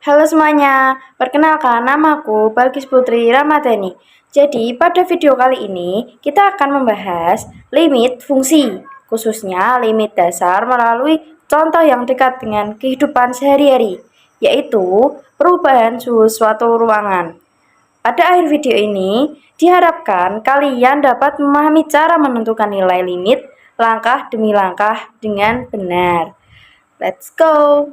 Halo semuanya, perkenalkan namaku Balkis Putri Ramadhani. Jadi pada video kali ini kita akan membahas limit fungsi, khususnya limit dasar melalui contoh yang dekat dengan kehidupan sehari-hari, yaitu perubahan suhu suatu ruangan. Pada akhir video ini, diharapkan kalian dapat memahami cara menentukan nilai limit langkah demi langkah dengan benar. Let's go!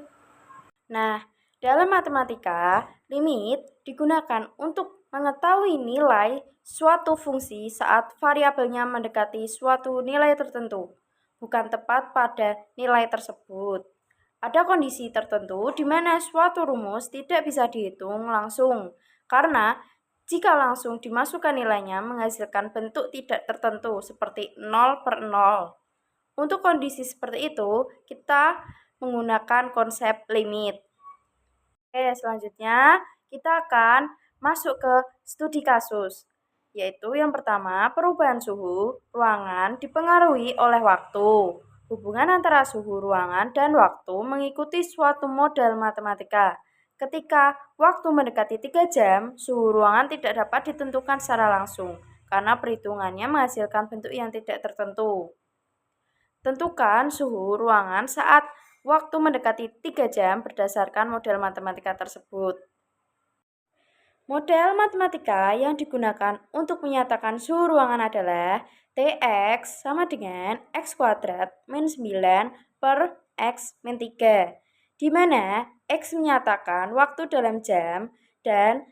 Nah, dalam matematika, limit digunakan untuk mengetahui nilai suatu fungsi saat variabelnya mendekati suatu nilai tertentu, bukan tepat pada nilai tersebut. Ada kondisi tertentu di mana suatu rumus tidak bisa dihitung langsung, karena jika langsung dimasukkan nilainya menghasilkan bentuk tidak tertentu seperti 0/0. Untuk kondisi seperti itu, kita menggunakan konsep limit. Oke, selanjutnya kita akan masuk ke studi kasus, yaitu yang pertama, perubahan suhu ruangan dipengaruhi oleh waktu. Hubungan antara suhu ruangan dan waktu mengikuti suatu model matematika. Ketika waktu mendekati 3 jam, suhu ruangan tidak dapat ditentukan secara langsung, karena perhitungannya menghasilkan bentuk yang tidak tertentu. Tentukan suhu ruangan saat waktu mendekati 3 jam berdasarkan model matematika tersebut. Model matematika yang digunakan untuk menyatakan suhu ruangan adalah Tx sama dengan X kuadrat min 9 per X min 3, di mana X menyatakan waktu dalam jam dan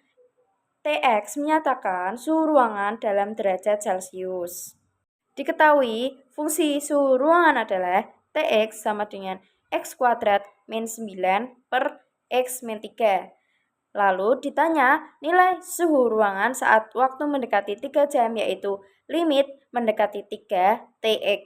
Tx menyatakan suhu ruangan dalam derajat Celcius. Diketahui fungsi suhu ruangan adalah Tx sama dengan X kuadrat min 9 per X min 3. Lalu ditanya nilai suhu ruangan saat waktu mendekati 3 jam, yaitu limit mendekati 3 Tx.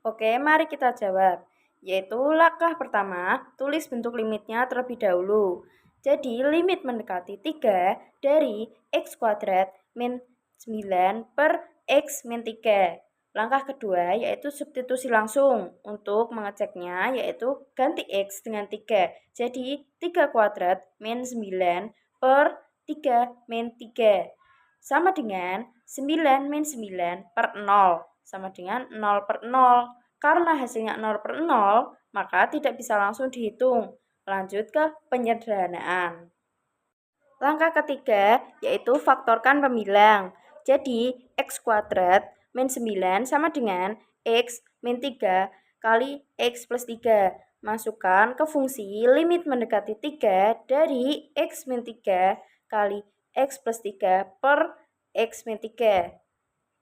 Oke, mari kita jawab. Yaitu langkah pertama, tulis bentuk limitnya terlebih dahulu. Jadi limit mendekati 3 dari X kuadrat min 9 per X min 3. Langkah kedua yaitu substitusi langsung. Untuk mengeceknya yaitu ganti X dengan 3. Jadi 3 kuadrat min 9 per 3 min 3. Sama dengan 9 min 9 per 0. Sama dengan 0/0. Karena hasilnya 0/0, maka tidak bisa langsung dihitung. Lanjut ke penyederhanaan. Langkah ketiga yaitu faktorkan pembilang. Jadi, X kuadrat min 9 sama dengan X min 3 kali X plus 3. Masukkan ke fungsi limit mendekati 3 dari X min 3 kali X plus 3 per X min 3.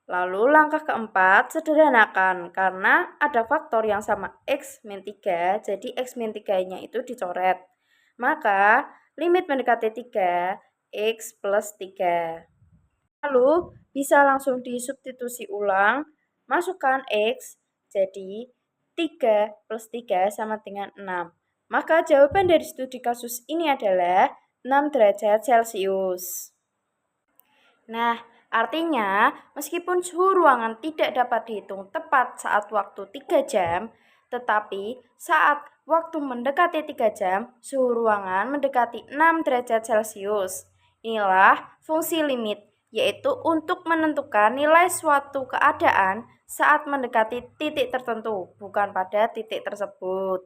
Lalu langkah keempat, sederhanakan. Karena ada faktor yang sama X min 3, jadi X min 3-nya itu dicoret. Maka limit mendekati 3, X plus 3. Lalu bisa langsung disubstitusi ulang, masukkan X, jadi 3 plus 3 sama dengan 6. Maka jawaban dari studi kasus ini adalah 6 derajat Celcius. Nah, artinya meskipun suhu ruangan tidak dapat dihitung tepat saat waktu 3 jam, tetapi saat waktu mendekati 3 jam, suhu ruangan mendekati 6 derajat Celcius. Inilah fungsi limit, yaitu untuk menentukan nilai suatu keadaan saat mendekati titik tertentu, bukan pada titik tersebut.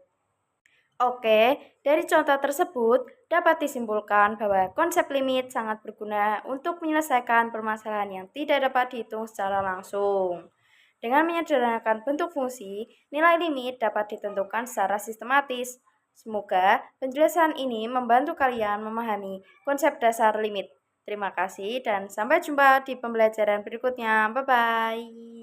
Oke, dari contoh tersebut dapat disimpulkan bahwa konsep limit sangat berguna untuk menyelesaikan permasalahan yang tidak dapat dihitung secara langsung. Dengan menyederhanakan bentuk fungsi, nilai limit dapat ditentukan secara sistematis. Semoga penjelasan ini membantu kalian memahami konsep dasar limit. Terima kasih dan sampai jumpa di pembelajaran berikutnya. Bye-bye.